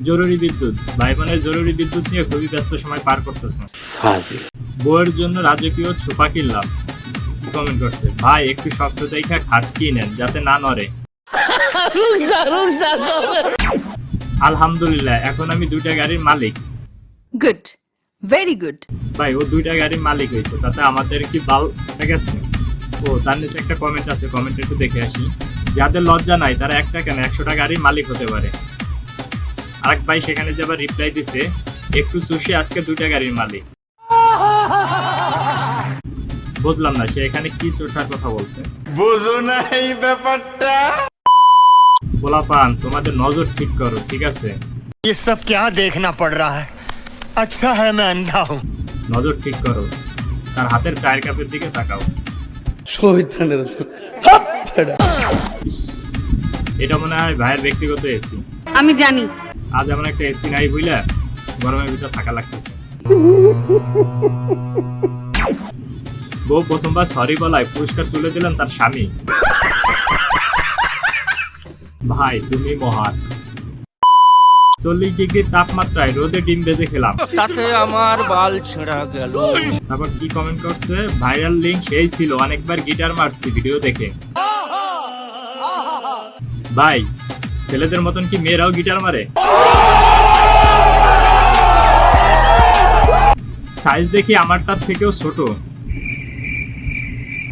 জরুরি বিদ্যুৎ, ভাই বোনের জরুরি বিদ্যুৎ নিয়ে খুবই ব্যস্ত সময় পার করতেছে। বউয়ের জন্য রাজকীয় ছোপা কিনলাম। কমেন্ট করছে, ভাই একটু শক্ত দেখা খাট কিনেন যাতে না নড়ে। আলহামদুলিল্লাহ, এখন আমি 2টা গাড়ির মালিক। Good, very good. ভাই ও 2টা গাড়ির মালিক হয়েছে, তাতে আমাদের কি বাল গেছে? ও তার নিচে একটা কমেন্ট আছে, কমেন্ট একটু দেখে আসি। যাদের লজ্জা নাই তারা একটা কেন 100টা গাড়ির মালিক হতে পারে। আরেক ভাই সেখানে যে আবার রিপ্লাই দিছে, একটু চুষে আজকে 2টা গাড়ির মালিক। বুঝলাম না সে এখানে কি চুষার কথা বলছে। বুঝো না এই ব্যাপারটা। পোলাপান তোমাদের নজর ঠিক করো, ঠিক আছে? ये सब क्या देखना पड़ रहा है? अच्छा है मैं अंधा हूँ। নজর ঠিক করো, তার হাতের চায়ের কাপের দিকে তাকাও। ইস, এটা মনে হয় ভাইয়ের ব্যক্তিগত এসি। আমি জানি। আজ এমন একটা এসি নাই বুঝলা, গরমের ভিতর থাকা লাগতেছে। বউ প্রথমবার সরি বলায় পুরস্কার তুলে দিলেন তার স্বামী। ভাই তুমি মহান। 40 ডিগ্রি তাপমাত্রায় রোদে ডিম ভেজে খেলাম। তাতে আমার বাল ছেঁড়া গেল। তারপর কি কমেন্ট করছে, ভাইরাল লিংক সেই ছিল, অনেকবার গিটার মারছি ভিডিও দেখে। ভাই ছেলেদের মতন কি মেয়েরাও গিটার মারে? সাইজ দেখি আমারটার থেকেও ছোট।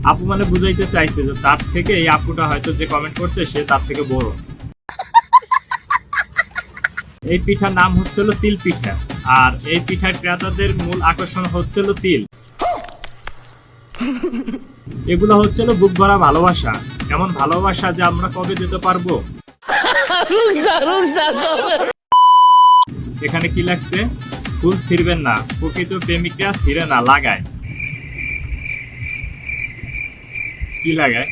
আপু মানে বুঝাইতে চাইছে যে তার থেকে এই আপুটা হয়তো যে কমেন্ট করছে সে তার থেকে বড়। এই পিঠার নাম হচ্ছিল তিল পিঠা, আর এই পিঠার ক্রেতাদের মূল আকর্ষণ হচ্ছিল তিল। এগুলো হচ্ছিল বুক ভরা ভালোবাসা, এমন ভালোবাসা যে আমরা কবে দিতে পারবো। এখানে কি লাগছে, ফুল ছিঁড়বেন না, প্রকৃত প্রেমিকরা ছিঁড়ে না লাগায়। কি লাগায়?